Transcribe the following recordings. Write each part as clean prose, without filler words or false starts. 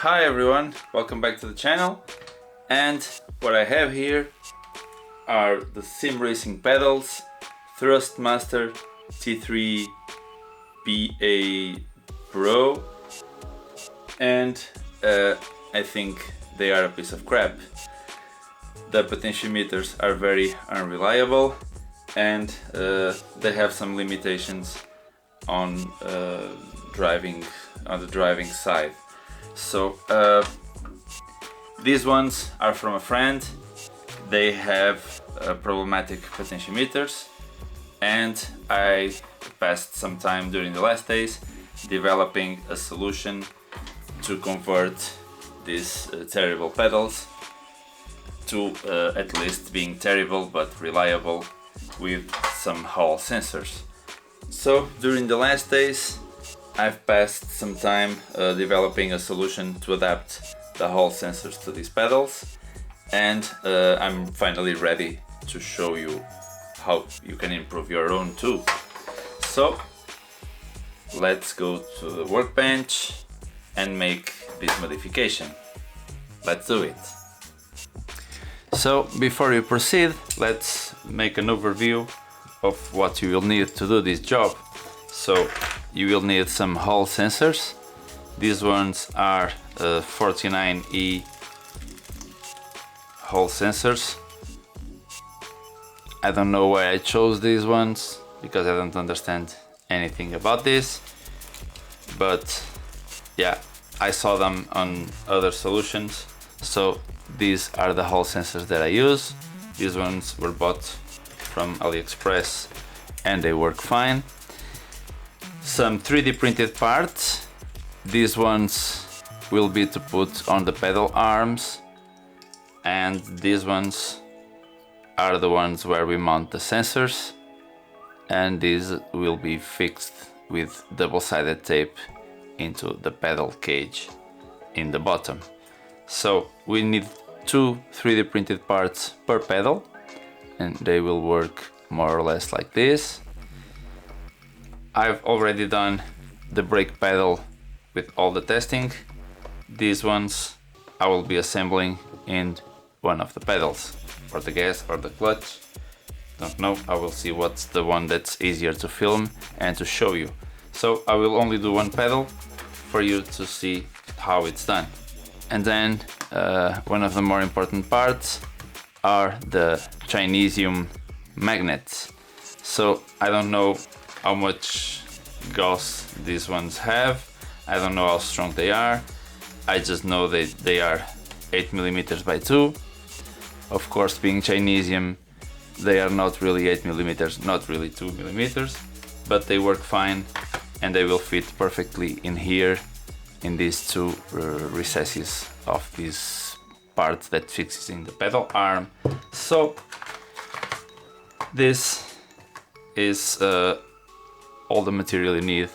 Hi everyone, welcome back to the channel. And what I have here are the sim racing pedals Thrustmaster T3PA PRO, and I think they are a piece of crap. The potentiometers are very unreliable, and they have some limitations on the driving side. So these ones are from a friend. They have problematic potentiometers, and I passed some time during the last days developing a solution to convert these terrible pedals to at least being terrible but reliable with some Hall sensors. So during the last days I've passed some time developing a solution to adapt the Hall sensors to these pedals, and I'm finally ready to show you how you can improve your own too. So let's go to the workbench and make this modification. Let's do it. So before we proceed, let's make an overview of what you will need to do this job. So you will need some Hall sensors. These ones are 49E Hall sensors. I don't know why I chose these ones, because I don't understand anything about this, but yeah, I saw them on other solutions, so these are the Hall sensors that I use. These ones were bought from AliExpress and they work fine. Some 3D printed parts. These ones will be to put on the pedal arms, and these ones are the ones where we mount the sensors, and these will be fixed with double-sided tape into the pedal cage in the bottom. So we need 2 3D printed parts per pedal, and they will work more or less like this. I've already done the brake pedal with all the testing. These ones I will be assembling in one of the pedals, or the gas or the clutch. Don't know, I will see what's the one that's easier to film and to show you. So I will only do one pedal for you to see how it's done. And then one of the more important parts are the Chinesium magnets. So I don't know how much gauze these ones have. I don't know how strong they are. I just know that they are 8mm by 2. Of course, being Chinesium, they are not really 8mm, not really 2mm, but they work fine, and they will fit perfectly in here, in these two recesses of this part that fixes in the pedal arm. So this is all the material you need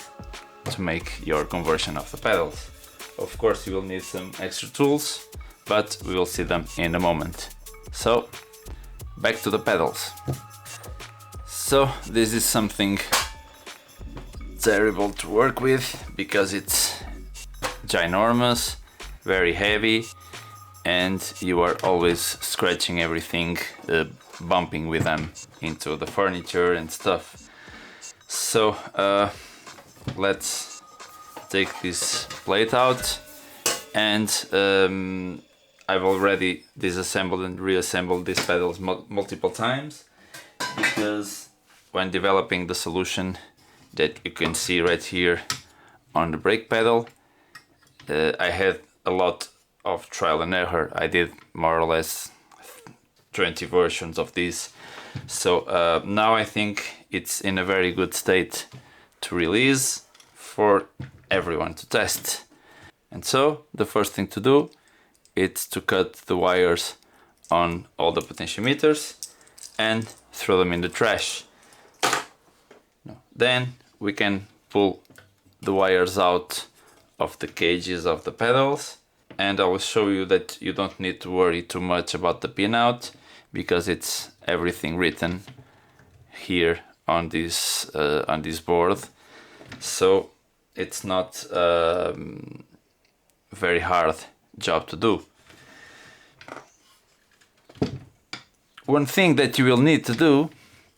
to make your conversion of the pedals. Of course you will need some extra tools, but we will see them in a moment. So back to the pedals. So this is something terrible to work with because it's ginormous, very heavy, and you are always scratching everything, bumping with them into the furniture and stuff. So let's take this plate out, and I've already disassembled and reassembled these pedals multiple times, because when developing the solution that you can see right here on the brake pedal, I had a lot of trial and error. I did more or less 20 versions of this. So now I think it's in a very good state to release for everyone to test. And so the first thing to do is to cut the wires on all the potentiometers and throw them in the trash. Then we can pull the wires out of the cages of the pedals, and I will show you that you don't need to worry too much about the pinout, because it's everything written here on this board. So it's not very hard job to do. One thing that you will need to do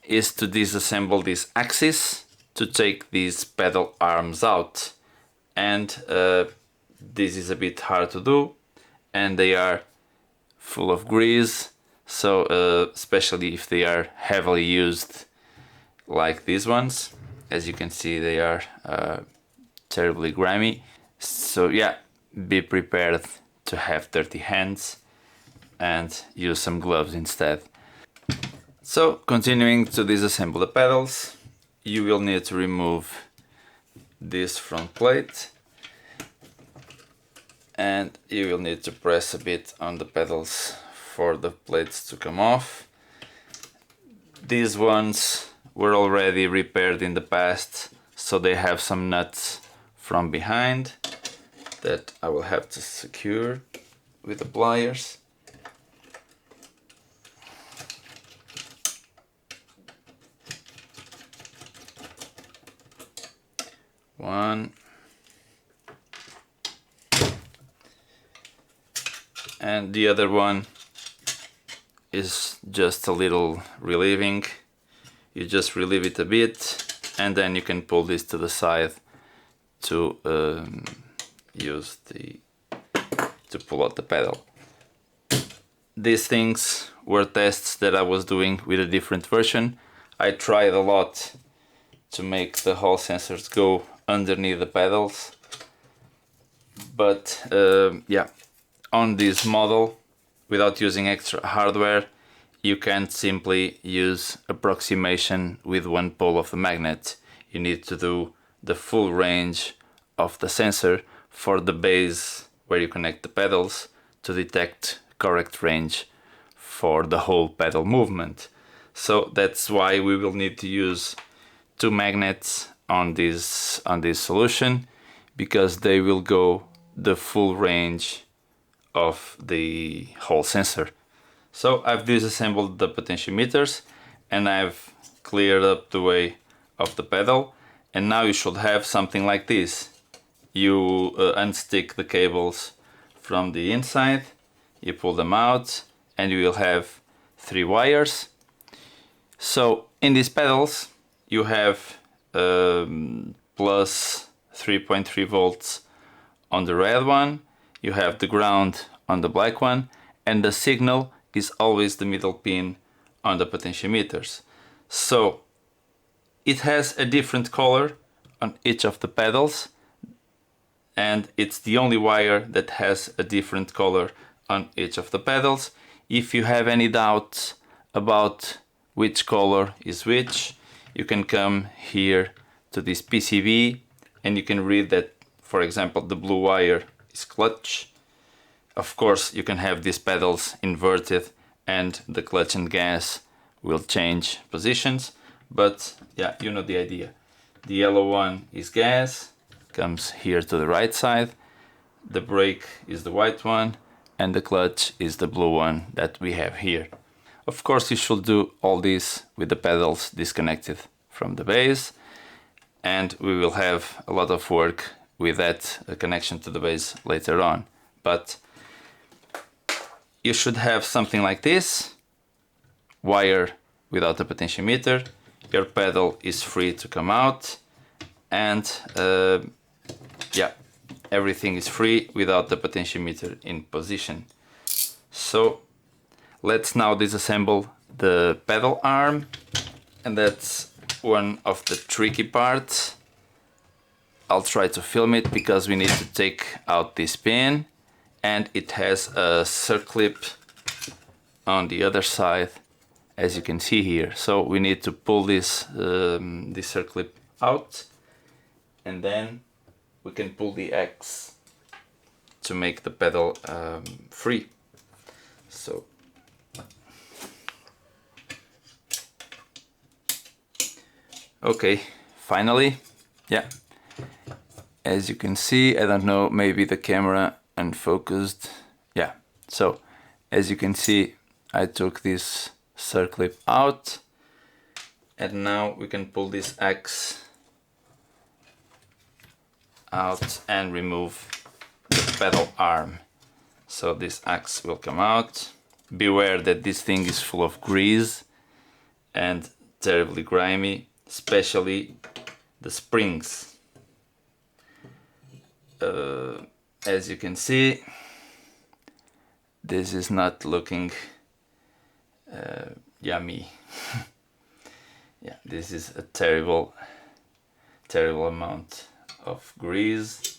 is to disassemble this axis to take these pedal arms out, and this is a bit hard to do, and they are full of grease, so especially if they are heavily used like these ones. As you can see, they are terribly grimy, so yeah, be prepared to have dirty hands and use some gloves instead. So, continuing to disassemble the pedals, you will need to remove this front plate, and you will need to press a bit on the pedals for the plates to come off. These ones were already repaired in the past, so they have some nuts from behind that I will have to secure with the pliers. One. And the other one is just a little relieving. You just relieve it a bit, and then you can pull this to the side to to pull out the pedal. These things were tests that I was doing with a different version. I tried a lot to make the Hall sensors go underneath the pedals, but yeah, on this model, without using extra hardware, you can't simply use approximation with one pole of the magnet. You need to do the full range of the sensor for the base where you connect the pedals to detect correct range for the whole pedal movement. So that's why we will need to use two magnets on this solution, because they will go the full range of the whole sensor. So I've disassembled the potentiometers and I've cleared up the way of the pedal, and now you should have something like this. You unstick the cables from the inside, you pull them out, and you will have 3 wires. So in these pedals you have plus 3.3 volts on the red one, you have the ground on the black one, and the signal is always the middle pin on the potentiometers. So it has a different color on each of the pedals, and it's the only wire that has a different color on each of the pedals. If you have any doubts about which color is which, you can come here to this PCB and you can read that, for example, the blue wire is clutch. Of course, you can have these pedals inverted and the clutch and gas will change positions, but yeah, you know the idea. The yellow one is gas, comes here to the right side, the brake is the white one, and the clutch is the blue one that we have here. Of course, you should do all this with the pedals disconnected from the base, and we will have a lot of work with that connection to the base later on. But you should have something like this, wire without a potentiometer, your pedal is free to come out, and yeah, everything is free without the potentiometer in position. So let's now disassemble the pedal arm, and that's one of the tricky parts. I'll try to film it because we need to take out this pin, and it has a circlip on the other side, as you can see here. So we need to pull this circlip out, and then we can pull the X to make the pedal free. So okay, finally, yeah, as you can see, I don't know, maybe the camera unfocused, yeah. So as you can see, I took this circlip out, and now we can pull this X out and remove the pedal arm. So this axe will come out. Beware that this thing is full of grease and terribly grimy, especially the springs. As you can see, this is not looking yummy. Yeah, this is a terrible amount of grease.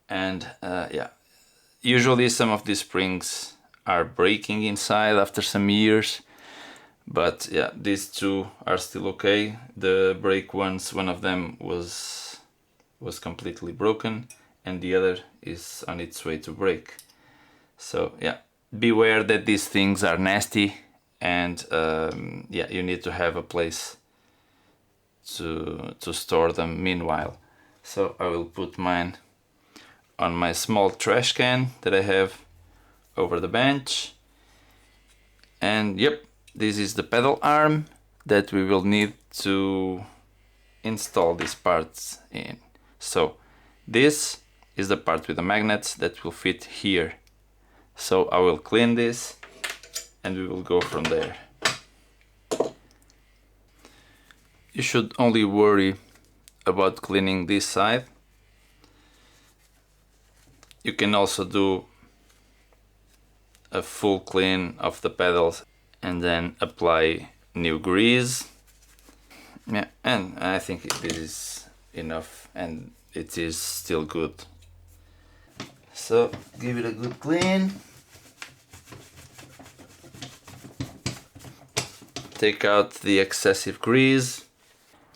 And yeah, usually some of these springs are breaking inside after some years, but yeah, these two are still okay. The brake ones, one of them was completely broken and the other is on its way to break. So yeah, beware that these things are nasty, and yeah, you need to have a place to store them meanwhile. So I will put mine on my small trash can that I have over the bench. And yep, this is the pedal arm that we will need to install these parts in. So this is the part with the magnets that will fit here. So I will clean this and we will go from there. You should only worry about cleaning this side. You can also do a full clean of the pedals and then apply new grease. Yeah, and I think this is enough and it is still good. So give it a good clean. Take out the excessive grease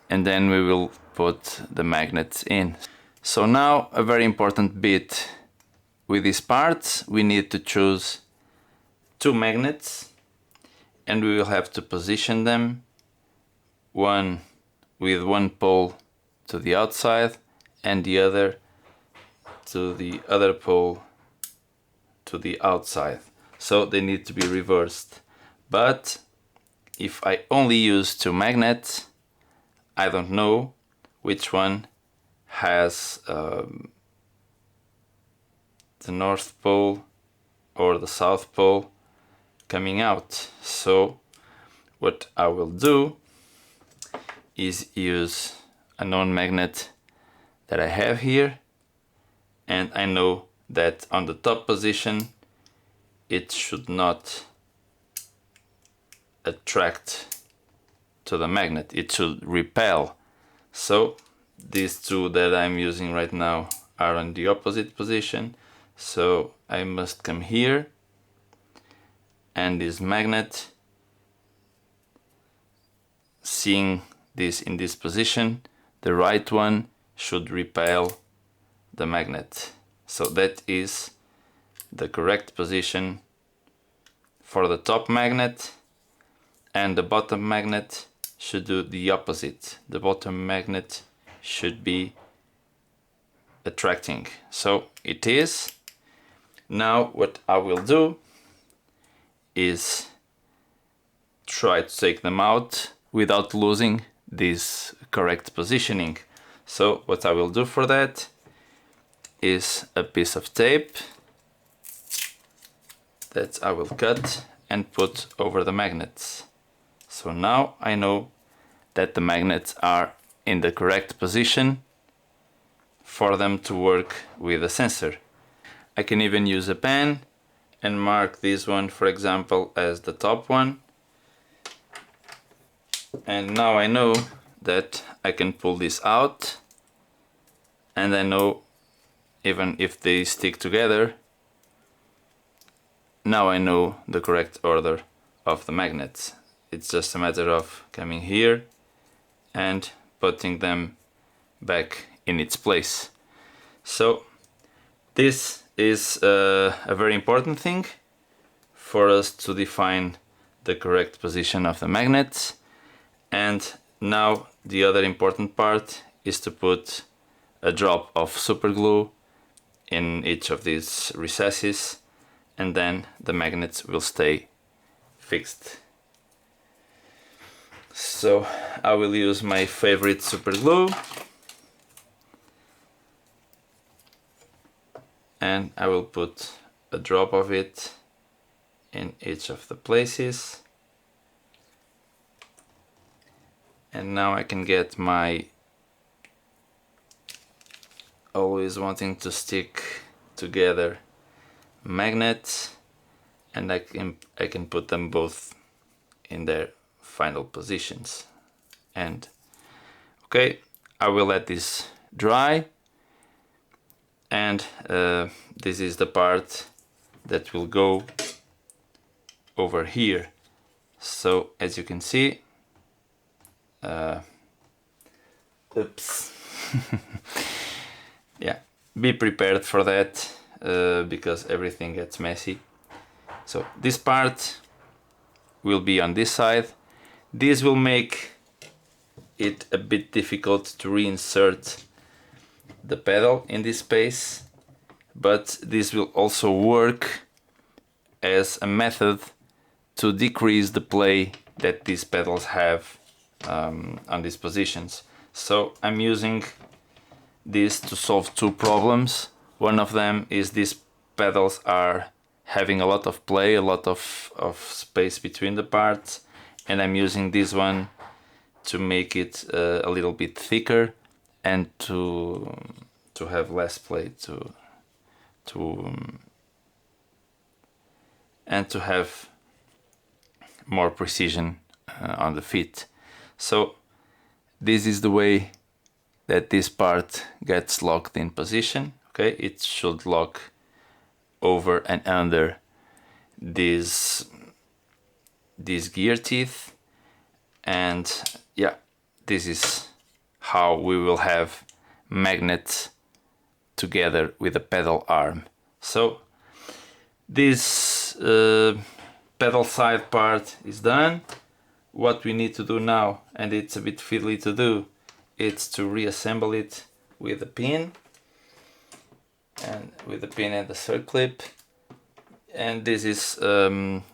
and then we will put the magnets in. So now a very important bit. With these parts we need to choose two magnets and we will have to position them, one with one pole to the outside and the other to the other pole to the outside. So they need to be reversed. But if I only use two magnets, I don't know which one has the North Pole or the South Pole coming out. So what I will do is use a known magnet that I have here, and I know that on the top position it should not attract to the magnet, it should repel. So these two that I'm using right now are on the opposite position, so I must come here and this magnet, seeing this in this position, the right one should repel the magnet. So that is the correct position for the top magnet, and the bottom magnet should do the opposite. The bottom magnet should be attracting. So it is. Now what I will do is try to take them out without losing this correct positioning. So what I will do for that is a piece of tape that I will cut and put over the magnets. So now I know that the magnets are in the correct position for them to work with the sensor. I can even use a pen and mark this one, for example, as the top one. And now I know that I can pull this out, and I know even if they stick together, now I know the correct order of the magnets. It's just a matter of coming here and putting them back in its place. So this is a very important thing for us to define the correct position of the magnets. And now the other important part is to put a drop of super glue in each of these recesses, and then the magnets will stay fixed. So I will use my favorite super glue. and I will put a drop of it in each of the places. And now I can get my always wanting to stick together magnets, and I can put them both in their final positions. And okay, I will let this dry, and this is the part that will go over here. So as you can see, oops. Yeah, be prepared for that because everything gets messy. So this part will be on this side. This will make it a bit difficult to reinsert the pedal in this space, but this will also work as a method to decrease the play that these pedals have on these positions. So I'm using this to solve two problems. One of them is these pedals are having a lot of play, a lot of space between the parts, and I'm using this one to make it a little bit thicker and to have less play and to have more precision on the feet. So this is the way that this part gets locked in position. Okay, it should lock over and under these gear teeth, and yeah, this is how we will have magnets together with the pedal arm. So this pedal side part is done. What we need to do now, and it's a bit fiddly to do, it's to reassemble it with a pin and the circlip. And this is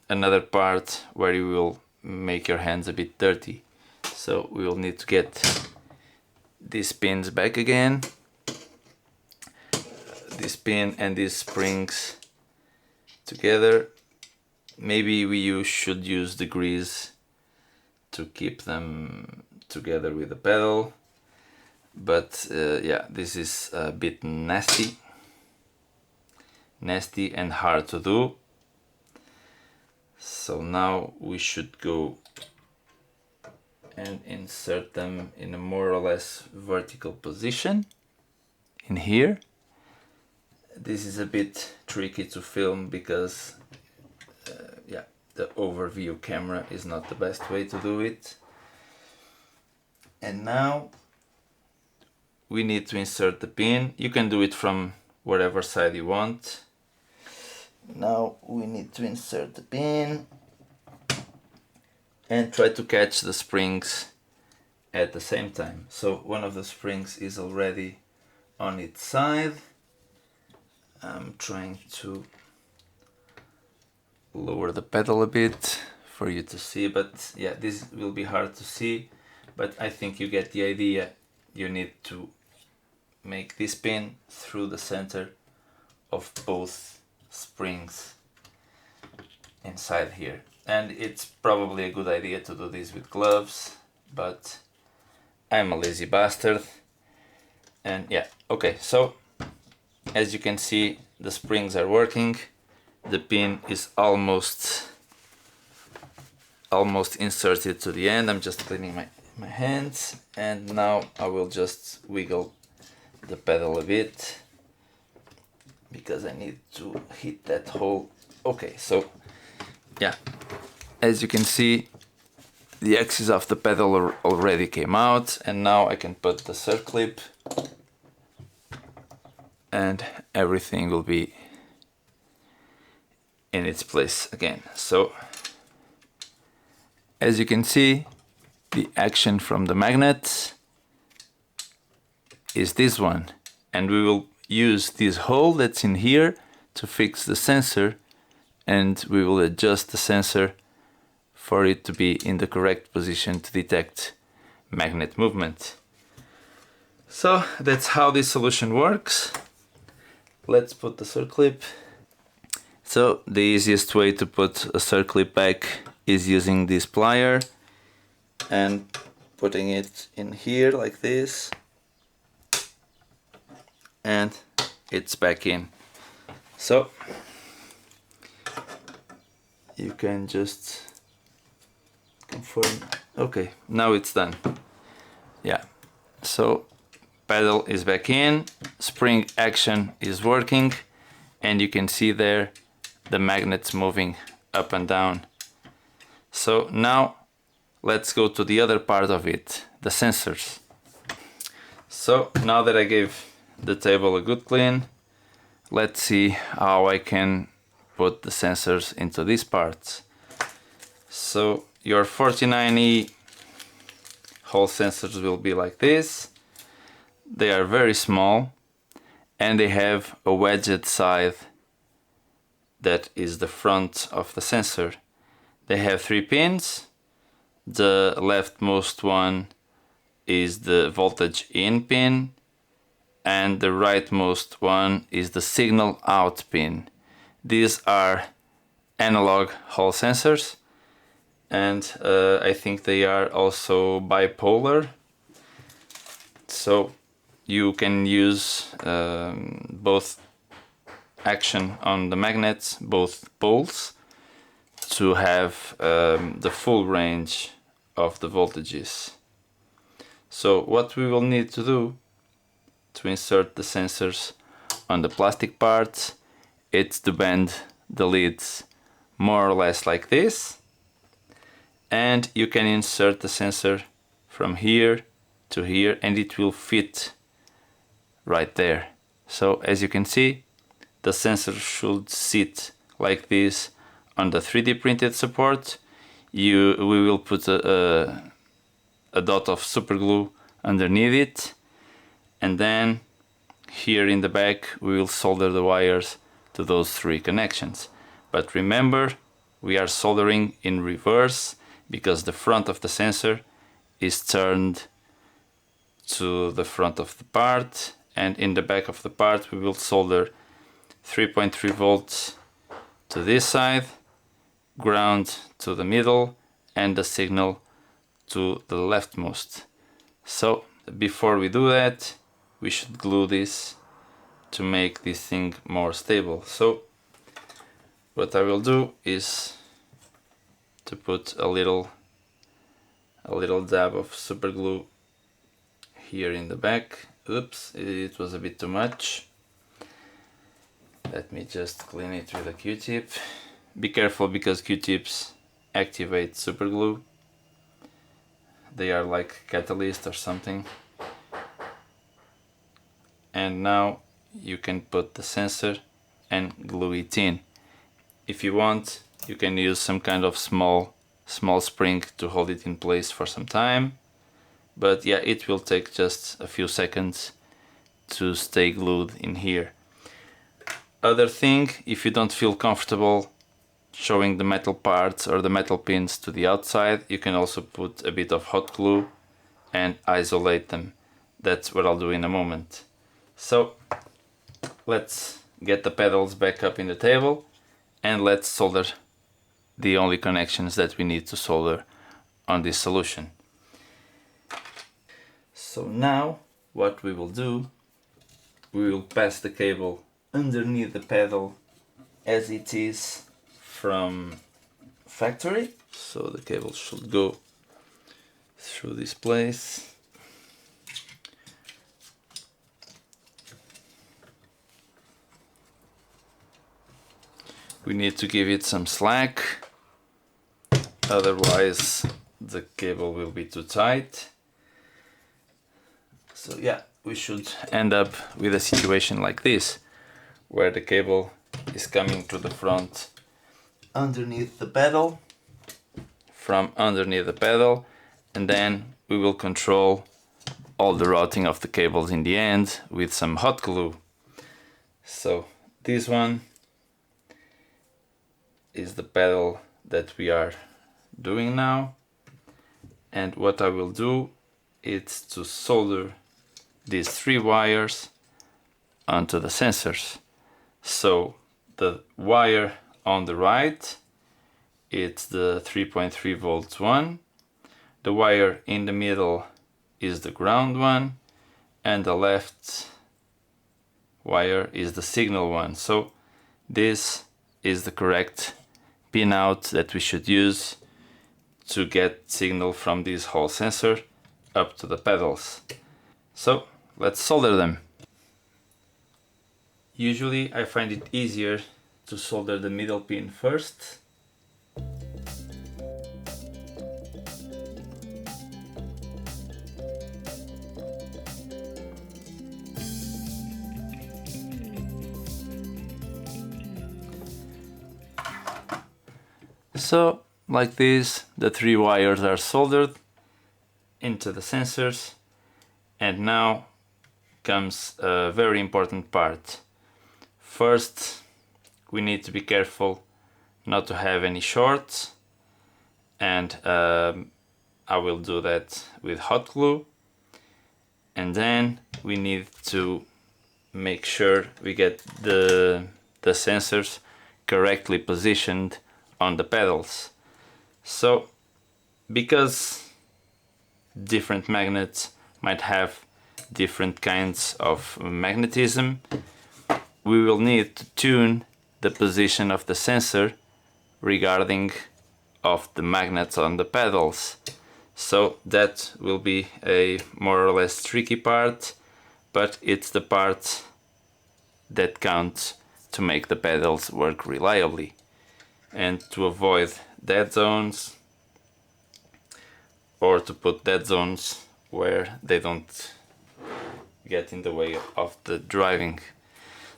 another part where you will make your hands a bit dirty. So we will need to get these pins back again, this pin and these springs together. Maybe you should use the grease to keep them together with the pedal, but yeah, this is a bit nasty and hard to do. So now we should go and insert them in a more or less vertical position in here. This is a bit tricky to film because yeah, the overview camera is not the best way to do it. And now we need to insert the pin. You can do it from whatever side you want. Now we need to insert the pin and try to catch the springs at the same time. So one of the springs is already on its side. I'm trying to lower the pedal a bit for you to see, but yeah, this will be hard to see, but I think you get the idea. You need to make this pin through the center of both springs inside here, and it's probably a good idea to do this with gloves, but I'm a lazy bastard. And yeah, okay, so as you can see, the springs are working. The pin is almost inserted to the end. I'm just cleaning my hands, and now I will just wiggle the pedal a bit because I need to hit that hole. Okay, so yeah, as you can see, the axis of the pedal already came out, and now I can put the circlip and everything will be in its place again. So as you can see, the action from the magnet is this one, and we will use this hole that's in here to fix the sensor, and we will adjust the sensor for it to be in the correct position to detect magnet movement. So that's how this solution works. let's put the circlip. So the easiest way to put a circlip back is using this plier and putting it in here like this, and it's back in. So you can just confirm. Okay, now it's done. Yeah, so pedal is back in, spring action is working, and you can see there the magnets moving up and down. So now let's go to the other part of it, the sensors. So now that I gave the table a good clean, let's see how I can put the sensors into these parts. So your 49E Hall sensors will be like this. They are very small and they have a wedged side that is the front of the sensor. They have 3 pins. The leftmost one is the voltage in pin and the rightmost one is the signal out pin. These are analog Hall sensors, and I think they are also bipolar, so you can use both action on the magnets, both poles, to have the full range of the voltages. So what we will need to do to insert the sensors on the plastic parts, it's to bend the leads more or less like this, and you can insert the sensor from here to here and it will fit right there. So as you can see, the sensor should sit like this on the 3D printed support. We will put a dot of super glue underneath it, and then here in the back we will solder the wires to those 3 connections. But remember, we are soldering in reverse because the front of the sensor is turned to the front of the part, and in the back of the part we will solder 3.3 volts to this side, ground to the middle, and the signal to the leftmost. So before we do that, we should glue this to make this thing more stable. So what I will do is to put a little dab of super glue here in the back. Oops, it was a bit too much. Let me just clean it with a Q-tip. Be careful because Q-tips activate super glue. They are like catalyst or something. And now you can put the sensor and glue it in. If you want, you can use some kind of small spring to hold it in place for some time. But yeah, it will take just a few seconds to stay glued in here. Other thing, if you don't feel comfortable showing the metal parts or the metal pins to the outside, you can also put a bit of hot glue and isolate them. That's what I'll do in a moment. So let's get the pedals back up in the table and let's solder the only connections that we need to solder on this solution. So now what we will do, we will pass the cable underneath the pedal as it is from factory. So the cable should go through this place. We need to give it some slack, otherwise the cable will be too tight. So yeah, we should end up with a situation like this, where the cable is coming to the front underneath the pedal, from underneath the pedal, and then we will control all the routing of the cables in the end with some hot glue. So this one is the pedal that we are doing now, and what I will do is to solder these 3 wires onto the sensors. So the wire on the right, it's the 3.3 volts one. The wire in the middle is the ground one, and the left wire is the signal one. So this is the correct pinout that we should use to get signal from this Hall sensor up to the pedals. So let's solder them. Usually I find it easier to solder the middle pin first. So, like this, the 3 wires are soldered into the sensors, and now comes a very important part. First, we need to be careful not to have any shorts, and I will do that with hot glue. And then we need to make sure we get the sensors correctly positioned on the pedals. So because different magnets might have different kinds of magnetism, we will need to tune the position of the sensor regarding of the magnets on the pedals. So that will be a more or less tricky part, but it's the part that counts to make the pedals work reliably. And to avoid dead zones, or to put dead zones where they don't get in the way of the driving.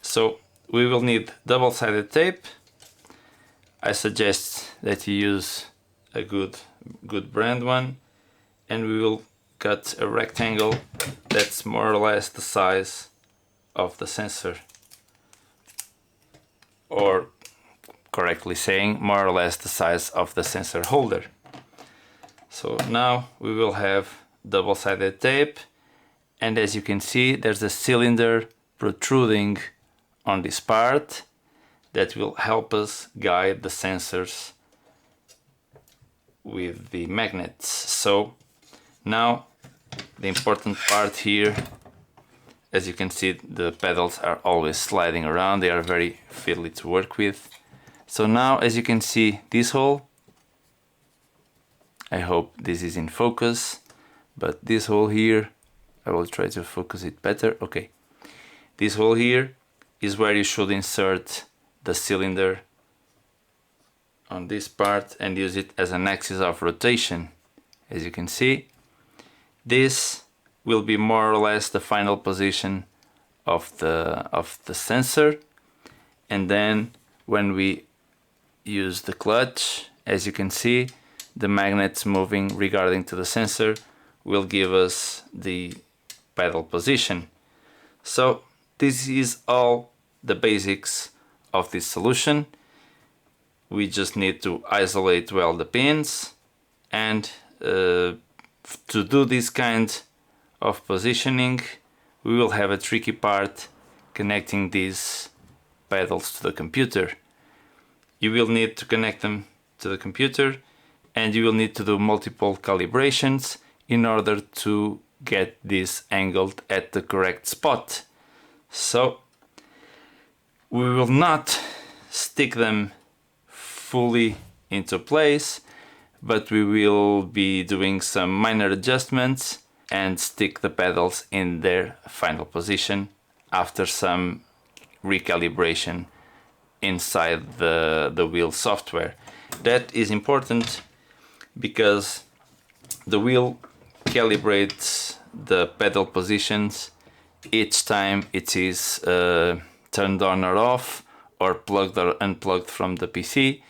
So we will need double-sided tape. I suggest that you use a good brand one, and we will cut a rectangle that's more or less the size of the sensor, or correctly saying, more or less the size of the sensor holder. So now we will have double-sided tape, and as you can see, there's a cylinder protruding on this part that will help us guide the sensors with the magnets. So now the important part here, as you can see, the pedals are always sliding around, they are very fiddly to work with. So now, as you can see, this hole, I hope this is in focus, but this hole here, I will try to focus it better. Okay, this hole here is where you should insert the cylinder on this part and use it as an axis of rotation. As you can see, this will be more or less the final position of the sensor, and then when we use the clutch, as you can see, the magnets moving regarding to the sensor will give us the pedal position. So this is all the basics of this solution. We just need to isolate well the pins, and to do this kind of positioning we will have a tricky part connecting these pedals to the computer. You will need to connect them to the computer, and you will need to do multiple calibrations in order to get this angled at the correct spot. So we will not stick them fully into place, but we will be doing some minor adjustments and stick the pedals in their final position after some recalibration inside the wheel software. That is important because the wheel calibrates the pedal positions each time it is turned on or off, or plugged or unplugged from the PC.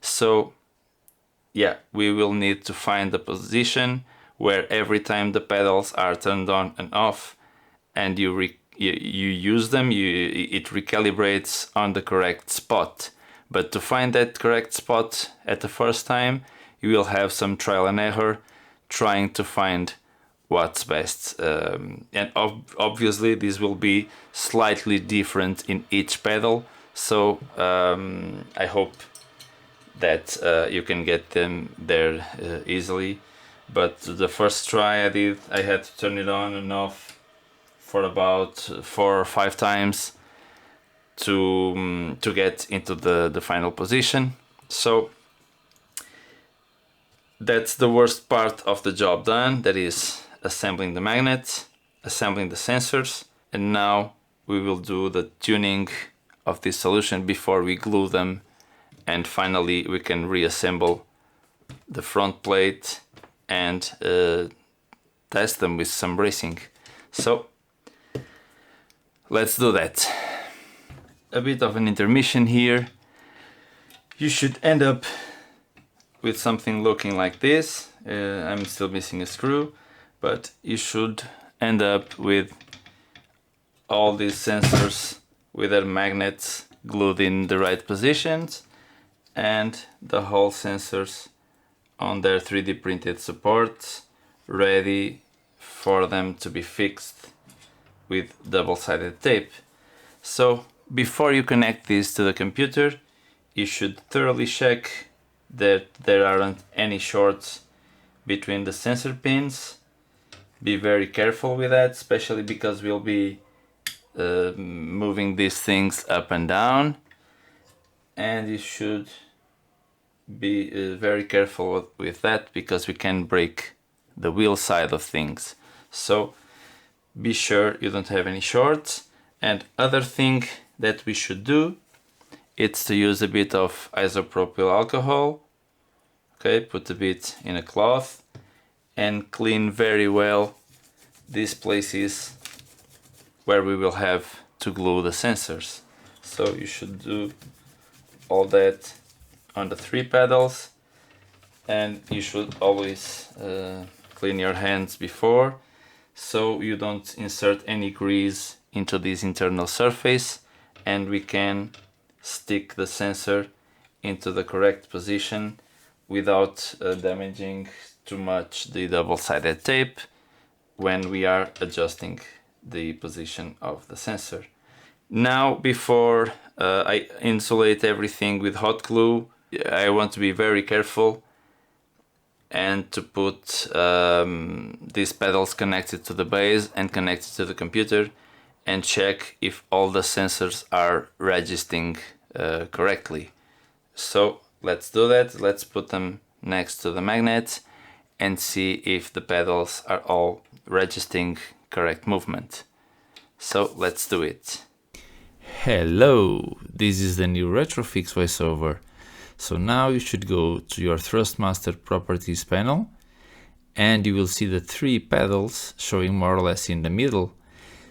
So yeah, we will need to find the position where every time the pedals are turned on and off and you use them, it recalibrates on the correct spot. But to find that correct spot at the first time, you will have some trial and error trying to find what's best. And obviously this will be slightly different in each pedal, So I hope that you can get them there easily. But the first try I did, I had to turn it on and off for about 4 or 5 times to get into the final position. So that's the worst part of the job done, that is assembling the magnets, assembling the sensors, and now we will do the tuning of this solution before we glue them, and finally we can reassemble the front plate and test them with some bracing. So let's do that. A bit of an intermission here. You should end up with something looking like this. I'm still missing a screw, but you should end up with all these sensors with their magnets glued in the right positions and the whole sensors on their 3D printed supports ready for them to be fixed with double-sided tape. So before you connect these to the computer, you should thoroughly check that there aren't any shorts between the sensor pins. Be very careful with that, especially because we'll be moving these things up and down, and you should be very careful with that because we can break the wheel side of things. So be sure you don't have any shorts. And other thing that we should do, it's to use a bit of isopropyl alcohol. Okay, put a bit in a cloth and clean very well these places where we will have to glue the sensors. So you should do all that on the 3 pedals, and you should always clean your hands before, so you don't insert any grease into this internal surface, and we can stick the sensor into the correct position without damaging too much the double-sided tape when we are adjusting the position of the sensor. Now, before I insulate everything with hot glue, I want to be very careful and to put these pedals connected to the base and connected to the computer and check if all the sensors are registering correctly. So let's do that. Let's put them next to the magnet and see if the pedals are all registering correct movement. So let's do it. Hello, this is the new Retrofix voiceover. So now you should go to your Thrustmaster properties panel and you will see the 3 pedals showing more or less in the middle.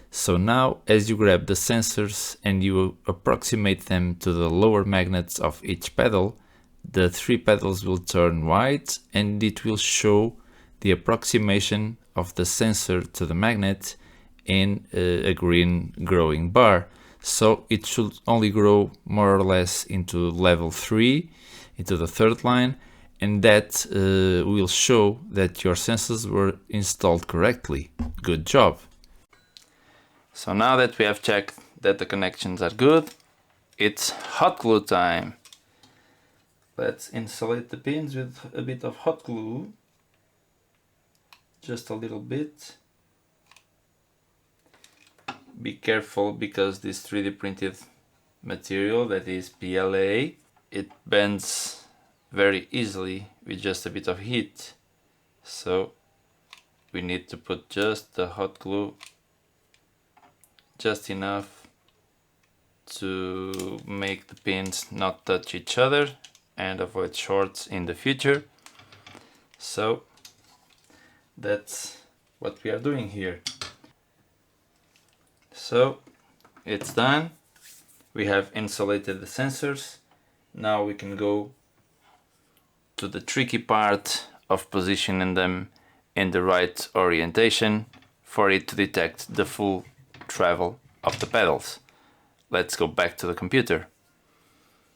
So now as you grab the sensors and you approximate them to the lower magnets of each pedal, the 3 pedals will turn white and it will show the approximation of the sensor to the magnet in a green growing bar. So it should only grow more or less into level 3, into the 3rd line, and that will show that your sensors were installed correctly. Good job! So now that we have checked that the connections are good, it's hot glue time. Let's insulate the pins with a bit of hot glue. Just a little bit. Be careful because this 3D printed material, that is PLA, it bends very easily with just a bit of heat. So we need to put just the hot glue, just enough to make the pins not touch each other and avoid shorts in the future. So that's what we are doing here. So it's done. We have insulated the sensors. Now we can go to the tricky part of positioning them in the right orientation for it to detect the full travel of the pedals. Let's go back to the computer.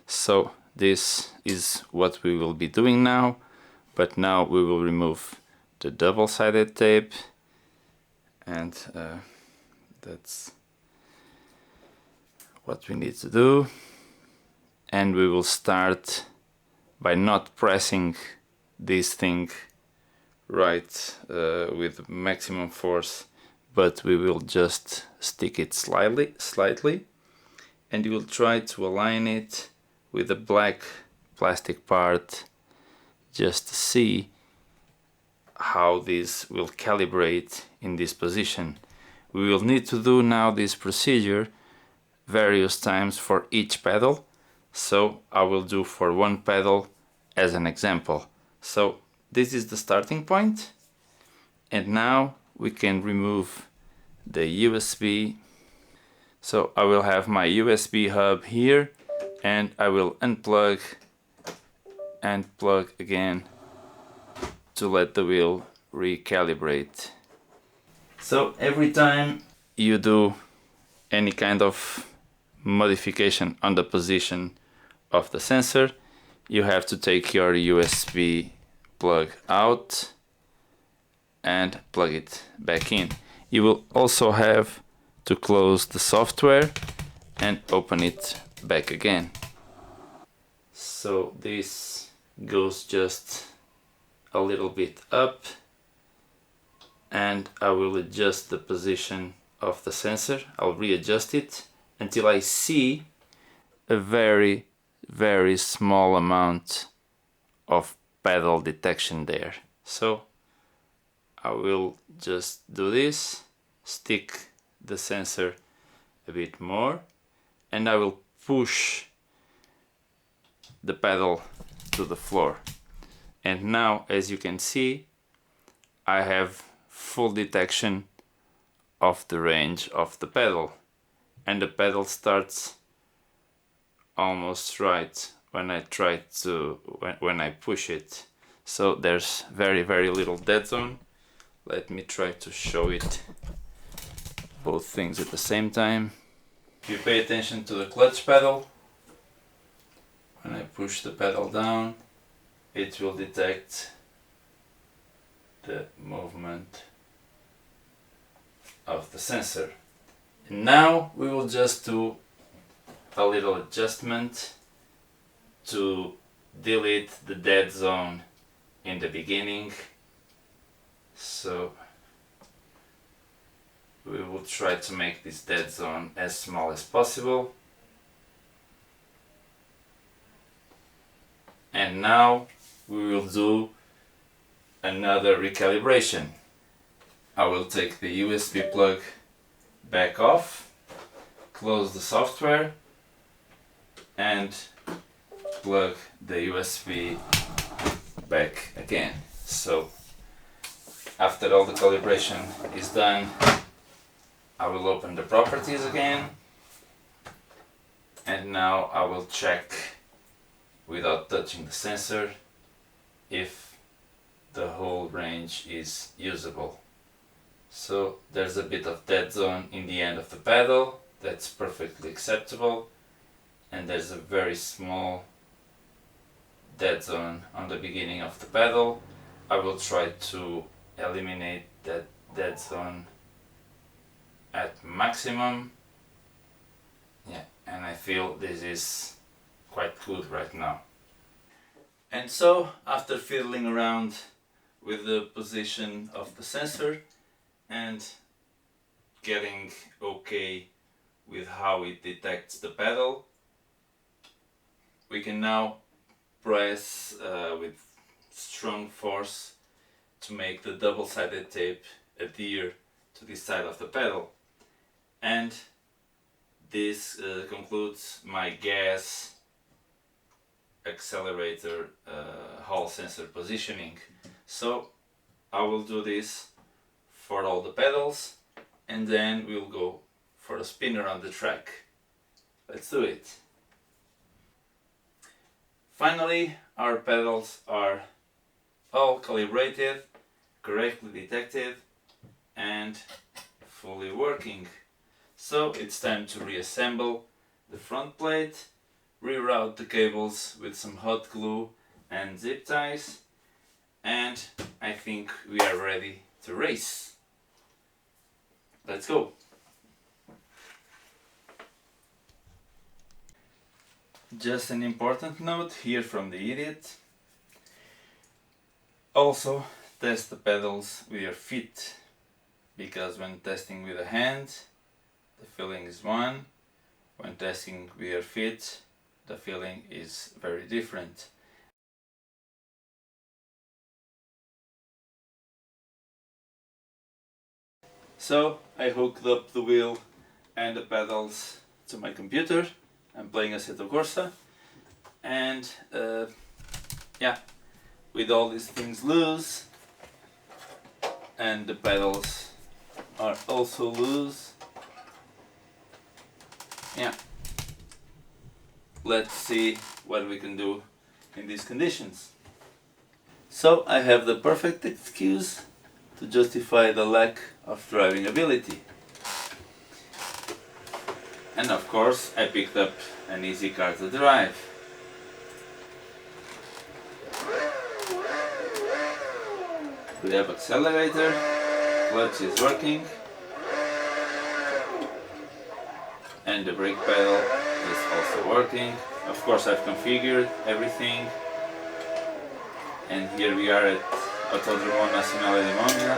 So this is what we will be doing now, but now we will remove the double-sided tape, and that's what we need to do. and we will start by not pressing this thing right with maximum force, but we will just stick it slightly, and you will try to align it with the black plastic part just to see how this will calibrate in this position. We will need to do now this procedure various times for each pedal, so I will do for one pedal as an example. So this is the starting point, and now we can remove the USB. So I will have my USB hub here, and I will unplug and plug again to let the wheel recalibrate. So every time you do any kind of modification on the position of the sensor, you have to take your USB plug out and plug it back in. You will also have to close the software and open it back again. So this goes just a little bit up, and I will adjust the position of the sensor. I'll readjust it until I see a very small amount of pedal detection there. So I will just do this, stick the sensor a bit more, and I will push the pedal to the floor. And now, as you can see, I have full detection of the range of the pedal, and the pedal starts almost right when I when I push it. So there's very little dead zone. Let me try to show it both things at the same time. If you pay attention to the clutch pedal, when I push the pedal down, it will detect the movement of the sensor. And now we will just do a little adjustment to delete the dead zone in the beginning. So we will try to make this dead zone as small as possible. And now we will do another recalibration. I will take the USB plug back off, close the software, and plug the USB back again. So after all the calibration is done, I will open the properties again, and now I will check without touching the sensor if the whole range is usable. So there's a bit of dead zone in the end of the pedal, that's perfectly acceptable, and there's a very small dead zone on the beginning of the pedal. I will try to eliminate that dead zone at maximum. Yeah, and I feel this is quite good right now. And so, after fiddling around with the position of the sensor and getting okay with how it detects the pedal, we can now press with strong force to make the double-sided tape adhere to this side of the pedal. And this concludes my gas accelerator Hall sensor positioning. So I will do this for all the pedals, and then we'll go for a spin around the track. Let's do it. Finally, our pedals are all calibrated, correctly detected, and fully working. So it's time to reassemble the front plate, reroute the cables with some hot glue and zip ties, and I think we are ready to race. Let's go! Just an important note here from the idiot. Also test the pedals with your feet, because when testing with a hand the feeling is one, when testing with your feet the feeling is very different. So I hooked up the wheel and the pedals to my computer. I'm playing Assetto Corsa, and yeah, with all these things loose and the pedals are also loose, yeah, let's see what we can do in these conditions. So I have the perfect excuse to justify the lack of driving ability. And of course I picked up an easy car to drive. We have accelerator, clutch is working, and the brake pedal is also working. Of course I've configured everything, and here we are at Autódromo Nacional de Monza.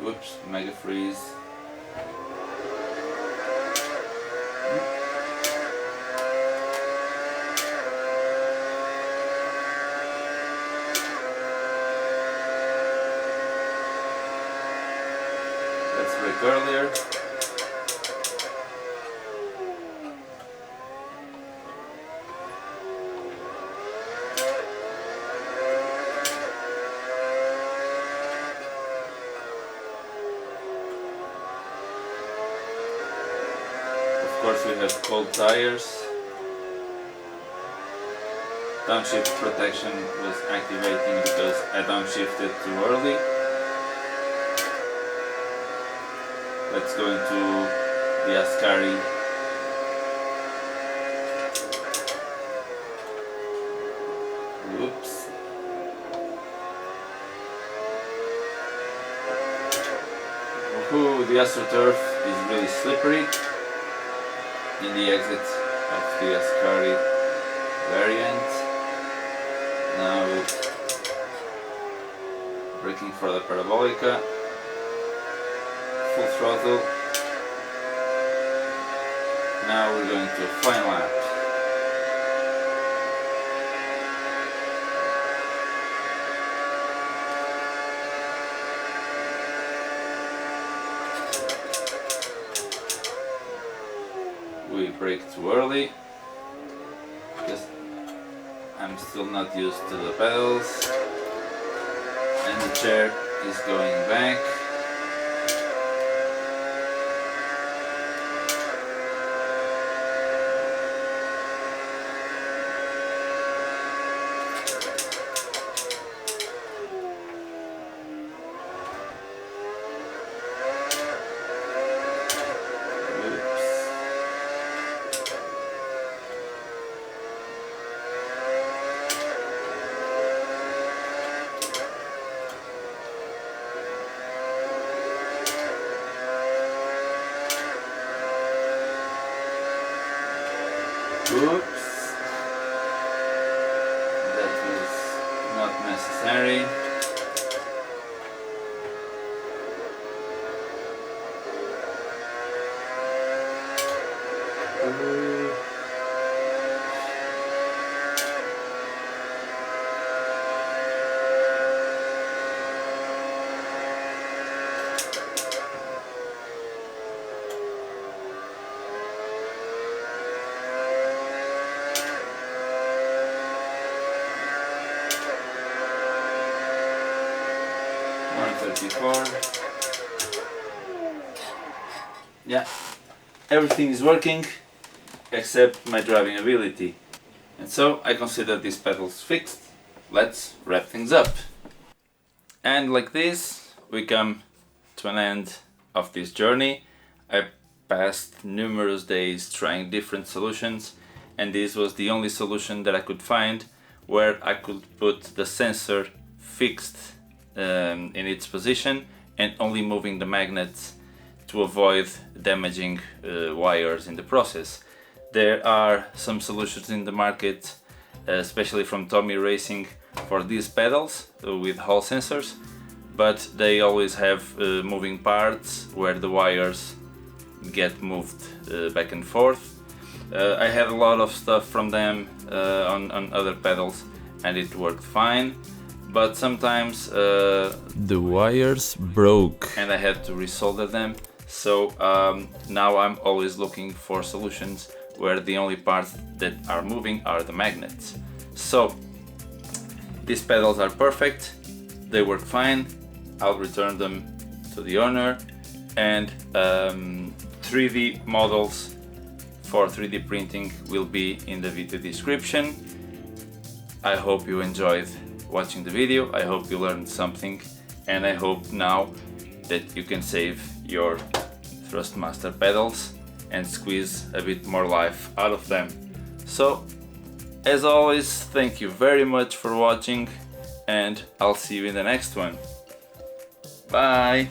Whoops, mega freeze. Let's brake earlier. Of course we have cold tires. Downshift protection was activating because I downshifted too early. Let's go into the Ascari. Whoops. Woohoo, the AstroTurf is really slippery in the exit of the Ascari variant. Now braking for the Parabolica. Full throttle. Now we're going to a fine lap. We brake too early because I'm still not used to the pedals, and the chair is going back. Oops, that was not necessary. Yeah, everything is working except my driving ability, and so I consider these pedals fixed. Let's wrap things up. And like this we come to an end of this journey. I passed numerous days trying different solutions, and this was the only solution that I could find where I could put the sensor fixed in its position, and only moving the magnets to avoid damaging wires in the process. There are some solutions in the market, especially from Tommy Racing, for these pedals with Hall sensors, but they always have moving parts where the wires get moved back and forth. I had a lot of stuff from them on other pedals and it worked fine, but sometimes the wires broke and I had to resolder them. So now I'm always looking for solutions where the only parts that are moving are the magnets. So these pedals are perfect, they work fine. I'll return them to the owner, and 3D models for 3D printing will be in the video description. I hope you enjoyed watching the video, I hope you learned something, and I hope now that you can save your Thrustmaster pedals and squeeze a bit more life out of them. So, as always, thank you very much for watching, and I'll see you in the next one. Bye!